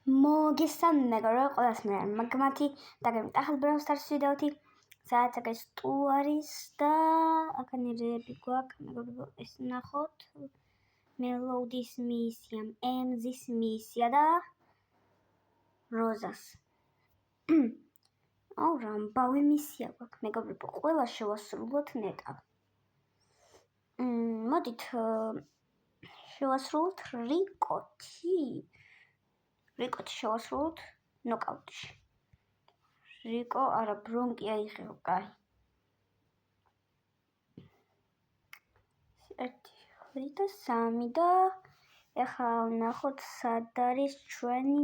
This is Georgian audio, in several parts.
მოგესალმებით ყველას მე მაგმათი დაგემით ახალ Brawl Stars ვიდეოთი სადაც აქ სტუ არის და აქანი რეები გვაქვს მეგობრებო ეს ნახოთ მელოდის მისია ემზის მისია და როზას აუ რამბავი მისია გვაქვს მეგობრებო ყველა შევასრულოთ ნეტავ მოდით შევასრულოთ რიკოთი შევასრულოთ ნოკაუტში. რიკო არა ბრონკი აიღო, კაი. 1, 2 და 3 და ეხლა ვნახოთ სად არის ჩვენი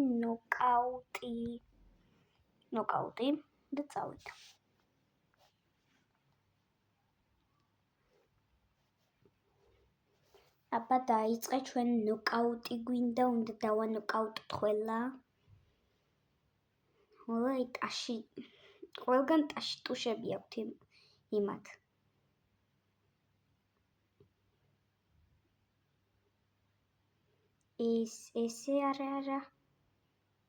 ნოკაუტი და წავით. აბა დაიწყე ჩვენ ნოკაუტი გვინდა უნდა დავანოკაუტოთ ყველა. ой ტაში ყველგან ტაში ტუშები აქვთ იმათ. ესე არა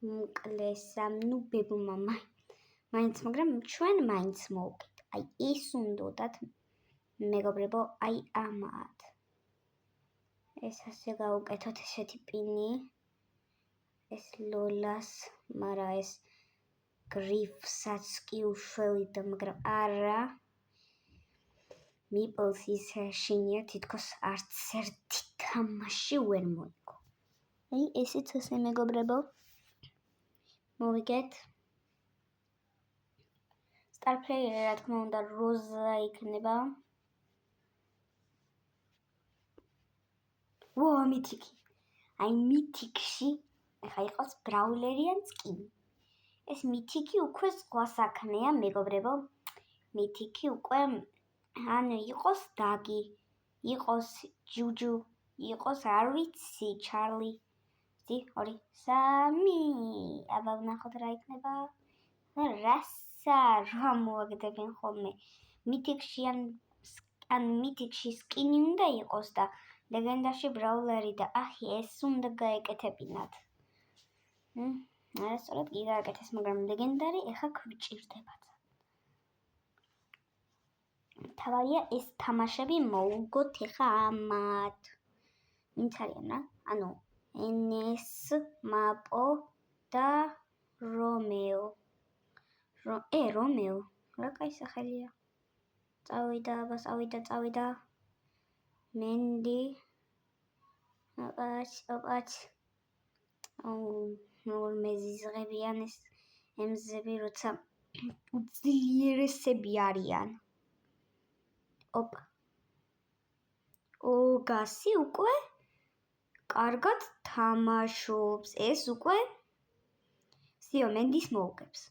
მკლესა ნუბებმა მაინც მაგრამ ჩვენ მაინც მოვკეთ. აი ის უნდათ მეგობრებო აი ამათ. ეს ასე გავუკეთოთ ესეთი პინი. ეს ლოლას, მარა ეს გრიფსაც კი უშველიდა, მაგრამ არა. მიპლს ის შინია თითქოს არც ერთი თამაში ვერ მოიგო. აი ესეც ასე მეგობრებო. მოვიგეთ. Star player რა თქმა უნდა როზა იქნება. მითიკი. აი მითიკში ეხა იყოს ბრაულერი ან სკინი. ეს მითიკი უკვე სხვა საქმეა მეგობრებო. მითიკი უკვე ან იყოს დაგი, იყოს ჯუჯუ, იყოს არ ვიცი ჩარლი. 1, 2, 3. აბა ვნახოთ რა იქნება. რასა რა მოაგდებენ ხოლმე. მითიკში ან მითიკში სკინი უნდა იყოს და ლეგენდაში ბრაულერი და აჰი ეს უნდა გაეკეთებინათ. არასწორად კი გააკეთეს, მაგრამ ლეგენდარი ეხა გვჭირდებათ. თავარია ეს თამაშები მოუგოთ ეხა ამათ. ვინც არიან რა? ანუ ენეს, მაპო და რომეო. რომეო. რა კაი სახელია. წავიდა. მენდი ოპაც მეზიზღებიან ეს ემზები როცა უძლიერესები არიან. გასი უკვე კარგად თამაშობს. ეს უკვე სიო მენდის მოუგებს.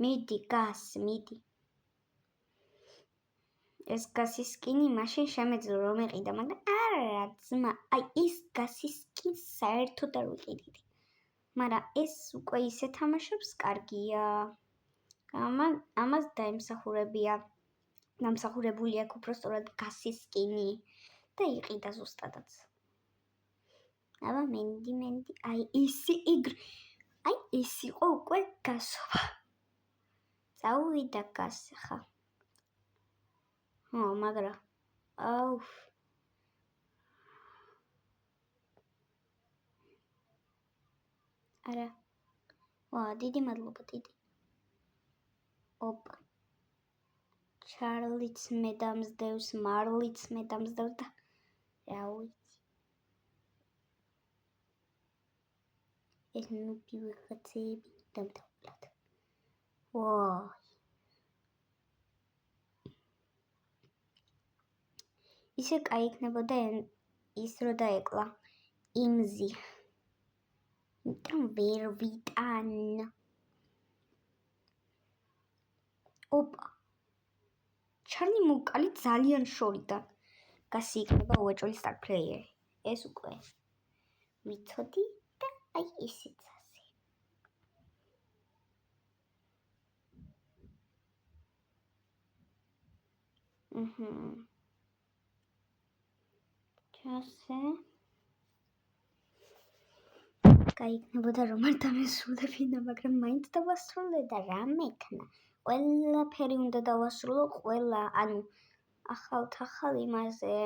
მიდი გას, მიდი. ეს გასის სკინი მაშინ შემეძლო რომ ეყიდა, მაგრამ არა ძმა, აი ის გასის სკინს საერთოდ არ ვიყიდით. მაგრამ ეს უკვე ისე თამაშობს, კარგია. ამას დამსახურებული აქვს უბრალოდ გასის სკინი და იყიდა ზუსტადაც. აბა მენდი, აი ეს იყო უკვე გასობა. წავიდა გას ხა. მაგრა. აუ. არა. დიდი მადლობა, დიდი. ჩარლიც მე დამსდევს, მარლიც მე დამსდევს და რა ვიცი. ეს ნუბი ვიღაცები დამთავრდა. ისე კაი იქნებოდა ის რო დაეკლა იმზი. იმიტომ ვერ ვიტან. ჩარლი მოკალი ძალიან შორიდან. გასი იქნება უეჭველი star player. ეს უკვე ვიცოდი და აი ისიც ასე. ჩასე. გაიგნებოდა რომ არ დამესრულებინა, მაგრამ მაინც დავასრულე და რა მექნა. ყველაფერი უნდა დავასრულო, ყველა, ანუ ახალ იმაზე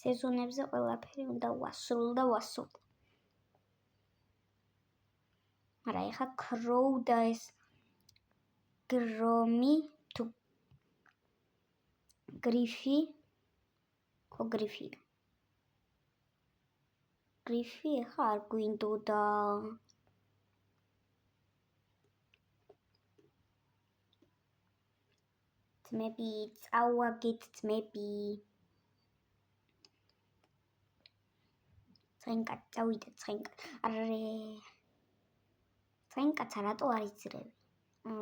სეზონებზე ყველაფერი უნდა ვასრულო. მაგრამ ეხა კროუ და ეს გრომი თუ გრიფი ეხა არ გვინდოდა. ძმები, წავაგეთ ძმები. წავიდა ცხენკაც. არე. ცხენკაცა რატო არ იძლევი?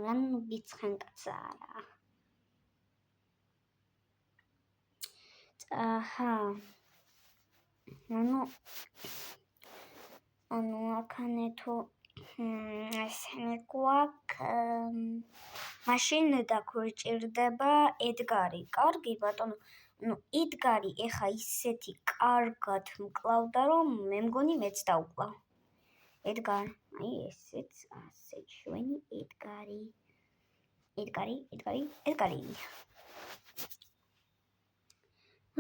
რანუ ცხენკაცა არა. აჰა. ანუ აქანე თუ ესენი გვაქვს მაშინ დაგვჭირდება ედგარი. კარგი ბატონო. ნუ ედგარი ეხა ისეთი კარგად მკლავდა რომ მე მგონი მეც დავკლა. ედგარი, აი ესეც ასე ჩვენი ედგარი.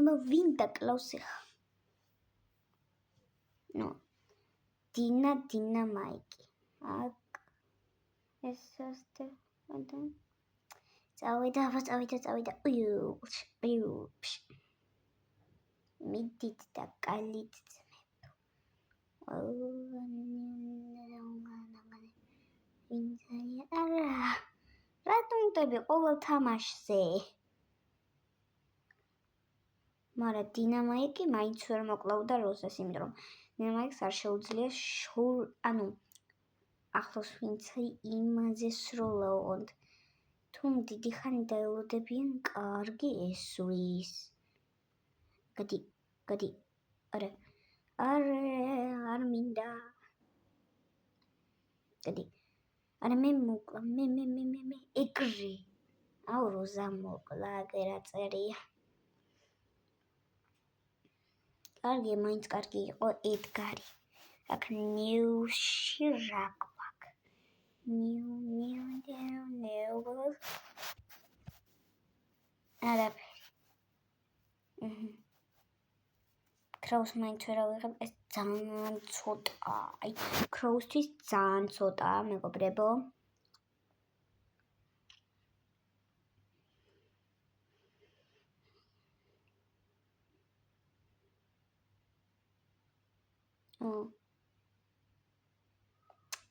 ნუ ვინ დაკლავს ეხა? ნუ დინა მაიკი. აკ ესასტე წავიდა. მიდით და კალით ძმებო. რატომ ვტები ყოველ თამაშზე? მაგრამ დინამაიკი მაინც ვერ მოკლავდა როზას, იმიტომ რომ დინამაიკს არ შეუძლია ანუ ახლოს ვინც იმაზე სროლაო. თუ დიდი ხანი დაელოდებიან, კარგი ესვრის. გადი. არე, არ მინდა. გადი. არე მე მოკლა, მე ეგრე. აუ როზა მოკლა, ეგრე წერია. კარგი, მაინც კარგი იყო ედგარი. აქ ნიუში რა გვაქვს? ნიუ. არაფერი. კროუს მაინც ვერ ავიღებ, ეს ძალიან ცოტაა. აი, კროუსთვის ძალიან ცოტაა, მეგობრებო.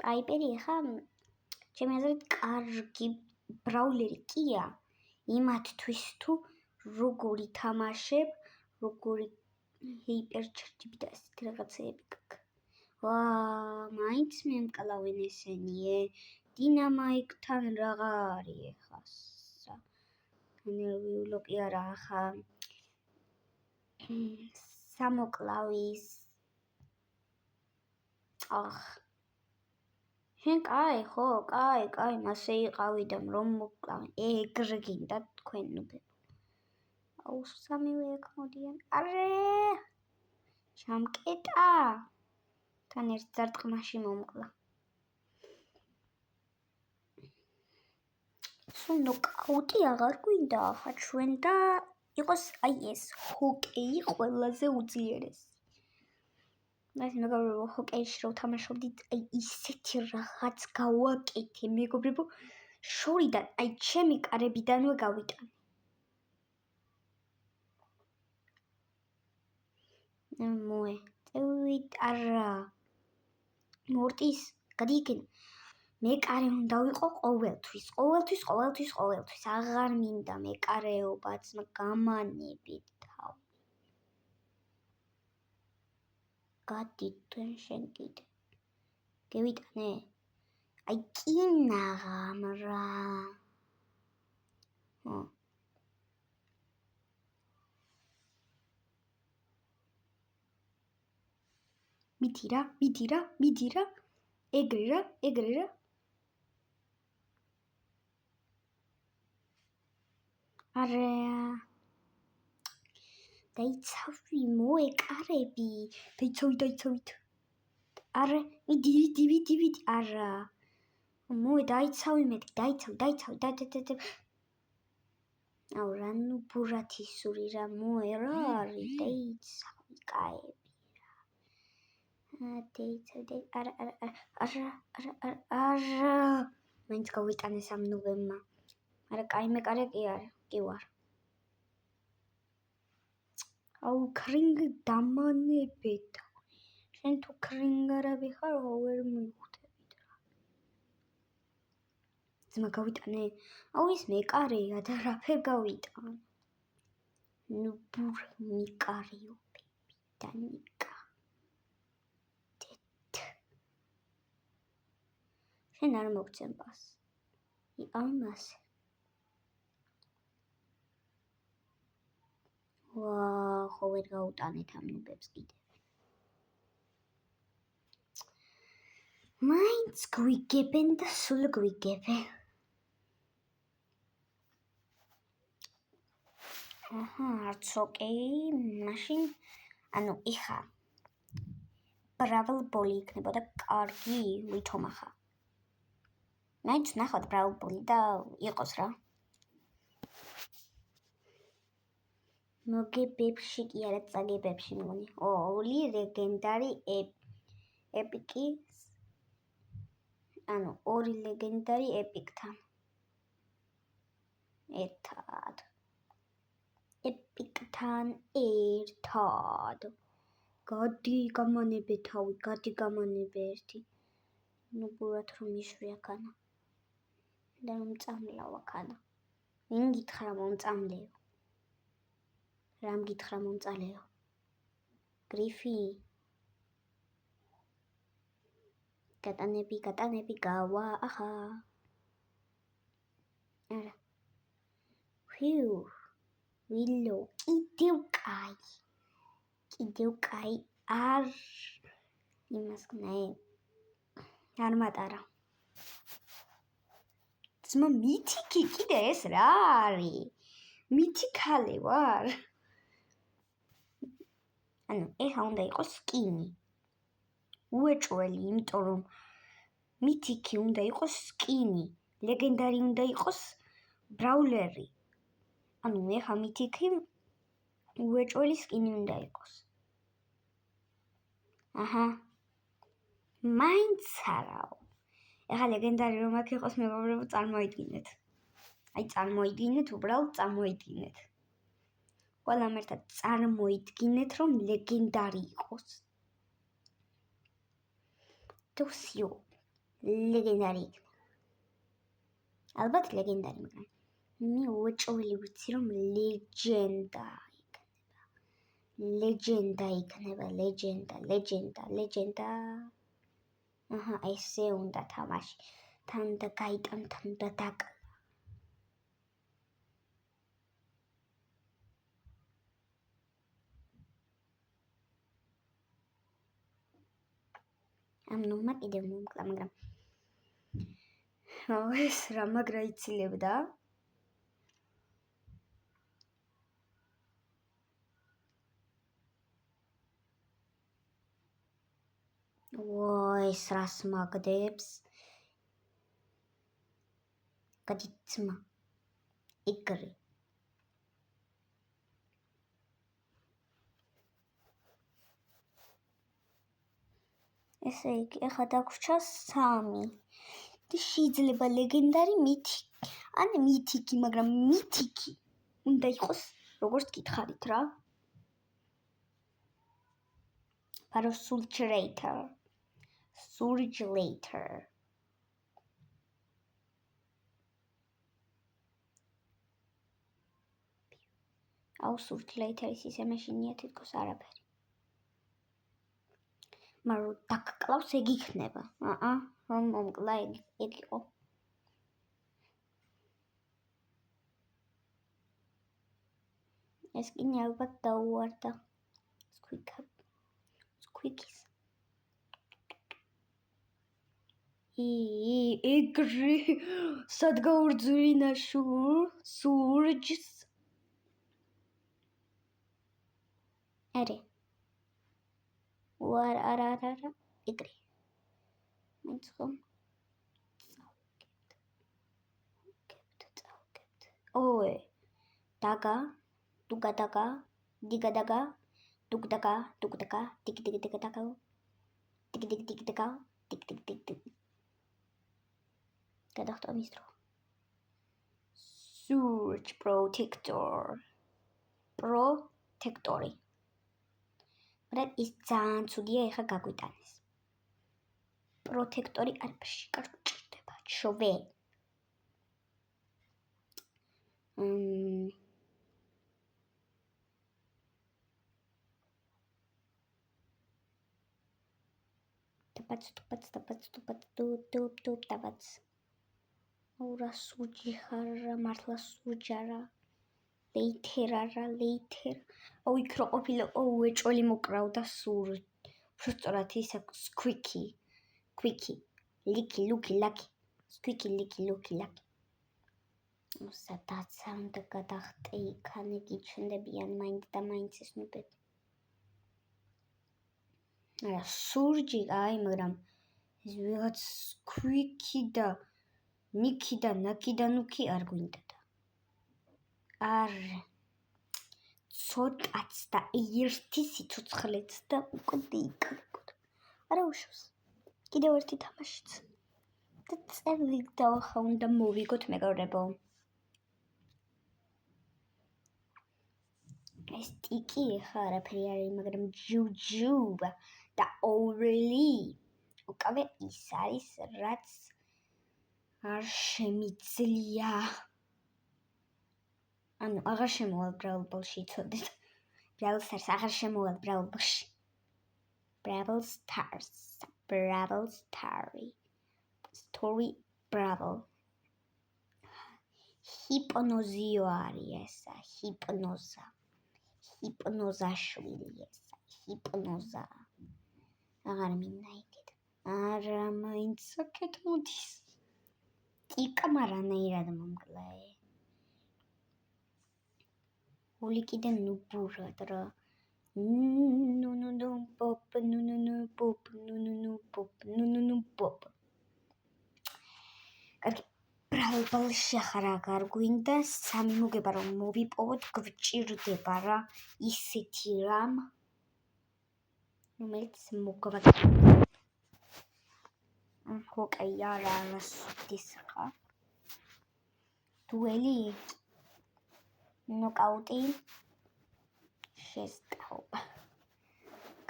პაიპერი ეხა ჩემი აზრით კარგი ბრაულერი კია იმათთვის თუ როგორი თამაშებ, როგორი ჰიპერჩარჯები და ესეთი რაღაცეები გაქვს. მაინც მე მკლავენ ესენი. დინამაიკთან რაღა არის ეხა? ნერვიულო კი არა ახლა. სამოკლავის. შენ კაი ხო? კაი, მასე იყავი და რომ მოკლავენ. ეგრე გინდა თქვენ ნუბებო. აუ სამივე აქ მოდიან. არე! ჩამკეტა. თან ერთ ძარტყმაში მომკლა. სულ ნოკაუტი აღარ გვინდა ახლა ჩვენ და იყოს აი ეს ჰოკეი ყველაზე უძლიერესი. ეს მეგობრებო, ჰოკეიში რო თამაშობდით, აი ისეთი რაღაც გავაკეთე, მეგობრებო, შორიდან, აი ჩემი კარებიდანვე გავიტანე. მოე, წევიტარა. მორტის, გადიიქენ. მე კარე უნდა ვიყო ყოველთვის. აღარ მინდა მე კარეობაც, გამანებით თავი. გადი თქვენ შენ კიდე. გევიტანე. აი კინაღამ რა. მიდი რა. ეგრე რა. არე დაიცავი მოე კარები. დაიცავით. არა, ვიდი, არა. მოე დაიცავი მეტი, დაიცავი. აუ რა ნუ ბურათისური რა მოე რა არის, დაიცავი კაები რა. დაიცავი, არა. მაინც გავიტანეს ამ ნუბებმა. არა, კაი მეკარე კი არა, კი ვარ. აუ ქრინგ დამანებედა. შენ თუ ქრინგარები ხარ, ვერ მივხვდებით რა. ძმა გავიტანე? აუ ის მეკარეა და რაფერ გავიტან. ნუ ბურ მიკარიობები და ნიკა. შენ არ მოგცემ პას. იყავ მასე. ხო ვერ გაუტანეთ ამ ნუბებს კიდევ. მაინც გვიგებენ და სულ გვიგებენ. არც ოკეი, მაშინ ანუ იხა ბრავლ ბოლი იქნებოდა კარგი ვითომახა. მაინც ნახოთ ბრავლ ბოლი და იყოს რა. მოგებებში კი არა წაგებებში მგონი. ორი ლეგენდარი ეპიკი ანუ ორი ლეგენდარი ეპიკთან ერთად. ეპიკთან ერთად. გადი გამანებე თავი, გადი გამანებე ერთი. ნუ ბურად რომ მიშვი აქანა. და რომ წამლავ აქანა. ვინ გითხრა მომწამლეო? რამ გითხრა მომწალეო? გრიფი. გატანები გავა ახა. არა. ფიუ. ვილო, კიდევ კაი არ იმას გნაი. არ მატარა. ძმა მითიკი კიდე ეს რა არის? მითიკალე ვარ. ანუ ეხა უნდა იყოს სკინი. უეჭველი, იმიტომ რომ მითიკი უნდა იყოს სკინი. ლეგენდარი უნდა იყოს ბრაულერი. ანუ ეხა მითიკი უეჭველი სკინი უნდა იყოს. აჰა. მაინც არაო. ეხა ლეგენდარი რომ აქ იყოს მეგობრებო წარმოიდგინეთ. აი წარმოიდგინეთ, უბრალოდ წარმოიდგინეთ. ყველამ ერთად წარმოიდგინეთ რომ ლეგენდარი იყოს. და всё. ლეგენდარი იქნება. ალბათ ლეგენდარი, მაგრამ მე უეჭველი ვიცი რომ ლეგენდა იქნება. ლეგენდა. აჰა, ესე უნდა თამაში. თან და გაიტან, თან და დაკლა. ამ ნუმა კიდევ მომკლა, მაგრამ ეს რა მაგრა ცილებდა? ეს რას მაგდებს? გადიცმა. იგრი. ესე იგი, ეხა დაგვრჩა 3. და შეიძლება ლეგენდარი მითიკი, მაგრამ მითიკი უნდა იყოს როგორც გითხარით რა. Para Surgelator. აუ Surgelator-ის ისე მეშინია თითქოს არაფერი. მაგრამ დაგკლავს ეგ იქნება. რომ მომკლა ეგ იყო. ეს კი ალბათ დაუვარდა. Squeakies. ეგრე სად გაურძვინა სურჯს. არა. არა. ეგრე. დაგა, დუგადაგა, დიგადაგა, დუგდაგა, დუგდაგა, დიგდიგდაგა, დიგდიგდაგა, დიგდიგდიგ. გადახტა მის დრო. Surge protector. Protectory. მაგრამ ის ძალიან ცუდია ეხა გაგვიტანეს. Protectory არაფერში კარგჭირდება, ჩოვე. ტუბაც. ურა სურჯი ხარა, მართლა სურჯარა. ლეითერ. აუ იქ რო ყოფილა, ეჭველი მოკრავდა სურჯ. უბრალოდ ისა squeaky. Licky, lucky. Squeaky, licky. სადაც უნდა გადახტე იქანი გიჩნდებიან მაინც და მაინც ეს ნუბები. არა, სურჯი, მაგრამ ეს ვიღაც squeaky და ნიკი და ნაკი და ნუკი არ გვინდა. არა. ცოტაც და ერთი სიცოცხლეც და უკვე იქნებოდა. არა უშავს. კიდევ ერთი თამაშიც. და წევიდა ხა უნდა მოვიგოთ მეგობრებო. ეს ტიკი ხა არაფერი არის, მაგრამ ჯუჯუბა და ოვრელი უკავე ის არის, რაც არ შემიძლია. ანუ აღარ შემოვალ Brawl Ball-ში იცოდეთ. Brawl Stars აღარ შემოვალ Brawl Ball-ში. Brawl Stars. Story Brawl. ჰიპნოზიო არის ესა, ჰიპნოზა. ჰიპნოზაშვილი ესა, ჰიპნოზა. აღარ მინდა იქით. არა, მაინც აქეთ მოდის. ტიკა მარანაირად მომკლე. ული კიდე ნუბურად რა. პოპ. კარგი, Brawl Ball-ში აღარ გვინდა, სამი მოგება რომ მოვიპოვოთ, გვჭირდება რა, ისეთი რამ, რომელიც მოგვაგება. ოკეი, არა სუდის ხა. დუელი, ნოკაუტი, შესტაობა.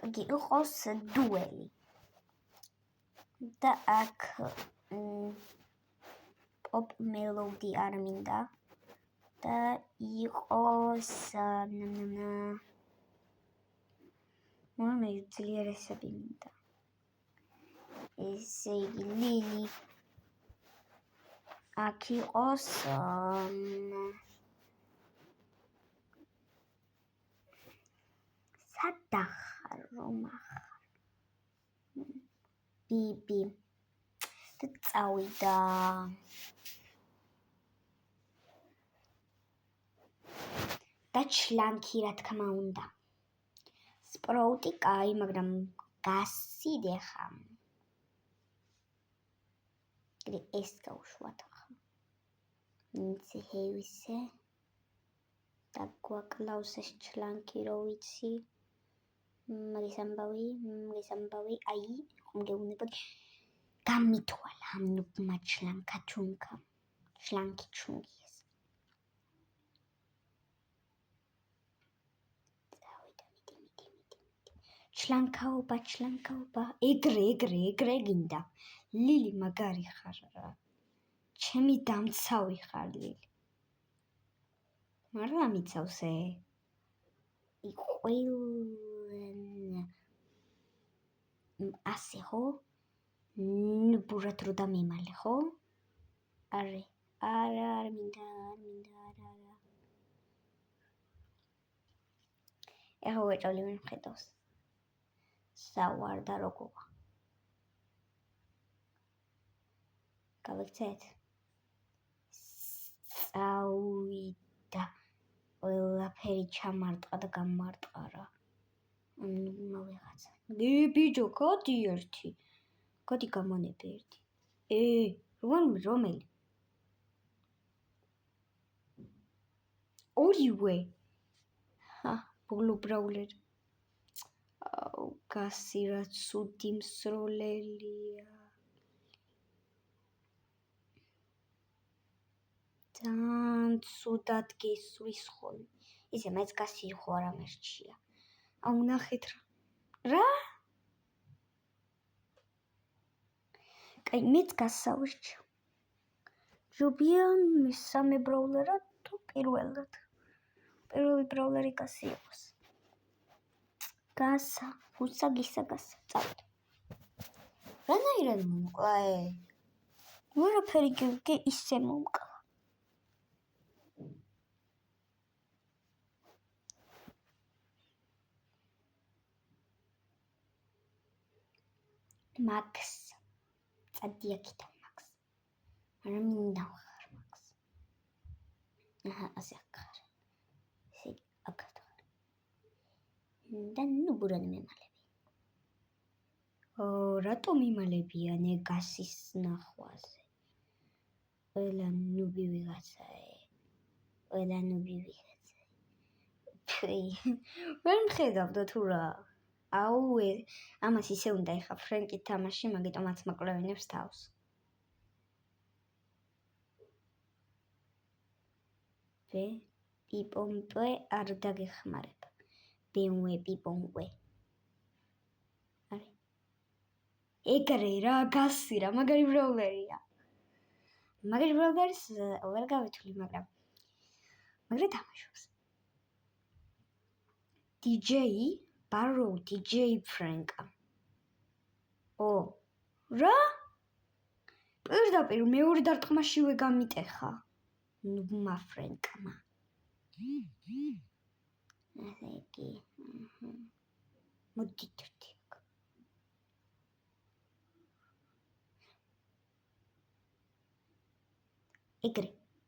კარგი, იყოს დუელი. და აქ Pop Melody არ მინდა და იყოს მე ძლიერესები მინდა. ესე იგი ლილი აქ იყოს სადახარ რომ ახარ ბიბი და წავიდა და ჩლანკი რა თქმა უნდა. სპროუტი კაი, მაგრამ გასიდე ხამ. ეს გავუშვათ ხა. ნიცი ჰევისე. და გვაკლავს ეს ჩლანკი რო ვიცი. მაგის ამბავი, აი, ხომ გეუბნებოდი. გამითვალა ამ ნუბმა ჩლანკა ჩუნკა. ჩლანკი ჩუნკი. ჩლანკაობა, ეგრე გინდა. ლილი მაგარი ხარ რა. ჩემი დამცავი ხარ ლილი. მართლა მიცავსე? ასე ხო? ნბურად რო დამემალე ხო? არა მინდა. ეხა ვეჭოლი ვერ მხედავს. სავარდა როგორა. გავიქცეთ. წავიდა. ყველაფერი ჩამარტყა და გამარტყა რა. მოვიღაცა. ბიჭო, კოდი ერთი. კოდი გამონები ერთი. რომელი? ორივე. ბოლო ბრაულერი. გასი რა ცუდი მსროლელია. ძალიან ცუდად გესვრის ხოლმე. ისე მეც გასი ხო არ ამერჩია. ნახეთ რა? კაი, მეც გასავარჩიო. ჯობია მესამე ბრაულერად თუ პირველად? პირველი ბრაულერი გასი იყოს. გასა, გასა, წავიდე. რანაირად მომკლა? ვერაფერი კი ისე მომკლა. მაქს. წადი აქიდან მაქს. არა მინდა ხარ მაქს. ასე ხარ. ესე აქად ხარ. და ნუ ბურანი მემალები. რატომ იმალებიან გასის ნახვაზე? ყველა ნუბი ვიღაცაა. ვერ მხედავდა თუ რა. ამას ისე უნდა ეხა ფრენკი თამაში, მაგიტომაც მოკლევინებს თავს. პიპომპე არ დაგეხმარება. ბემვე პიპომპე. ეგრე რა გასი რა, მაგარი ბრაულერია. მაგარი ბრაულერის ვერ გავითვლი, მაგრამ თამაშობს. DJ ბარო, DJ ფრენკა. რა? პირდაპირ მეორე დარტყმაშივე გამიტეხა. ნუბმა ფრენკმა. ასე კი. მოდით ვთიქ.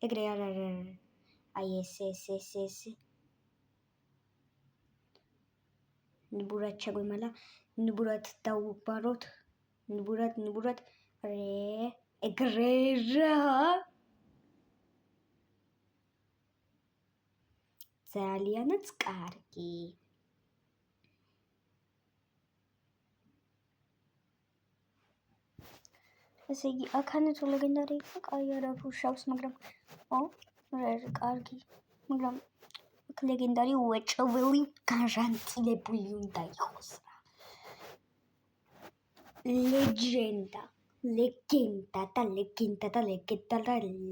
ეგრე არა. აი ეს. ნუბურად ჩაგვიმალა, ნუბურად დაუბაროთ, ნუბურად, ეგრე რა. ძალიანაც კარგი. ესე იგი, აქანე თუ ლეგენდარი იყო, კაი არა ფუშავს, მაგრამ კარგი, მაგრამ ლეგენდარი უეჭველი გარანტირებული უნდა იყოს რა.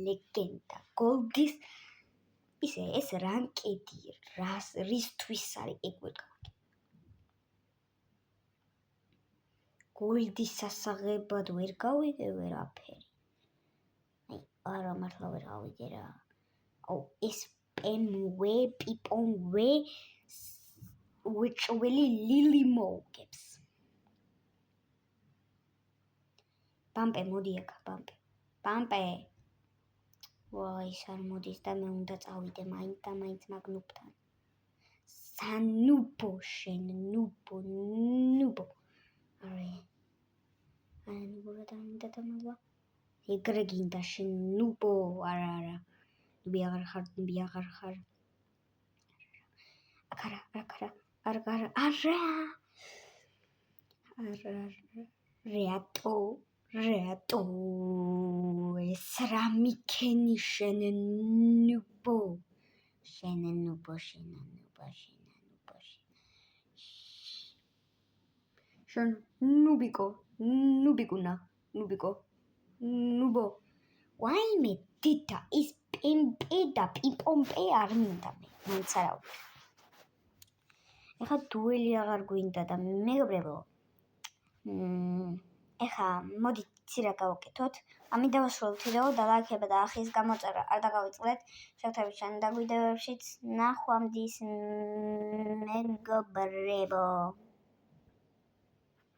ლეგენდა. გოლდის ისე ეს რანკედი რისთვის არის ეგ ვერ გავიგე. გოლდის სასაღებად ვერ გავიგე ვერაფერი. არა მართლა ვერ გავიგე რა. ეს პემვე, პიპომვე უეჭველი ლილი მოუგებს. ბამპე მოდი აქ, ბამპე. ის არ მოდის და მე უნდა წავიდე მაინც მაგნუბთან. სანუბო შენ, ნუბო. ნუბურად არ მინდა დამალვა. ეგრე გინდა შენ ნუბო, არა. ნუბი აღარ ხარ. არა. რეატო. ეს რა მიქენი შენ ნუბო. შენ ნუბო. ვაიმე დედა, ის პემპე და პიპომპე არ მინდა მე, მაინც არა ვქ. ეხა დუელი აღარ გვინდა და მეგობრებო. ეხა მოდით ცირა გავაკეთოთ. ამით დავასრულოთ ვიდეო და ლაიქება და ახლის გამოწერა არ დაგავიწყდეთ. შევხვდებით შენ და ვიდეოებშიც. ნახვამდის მეგობრებო.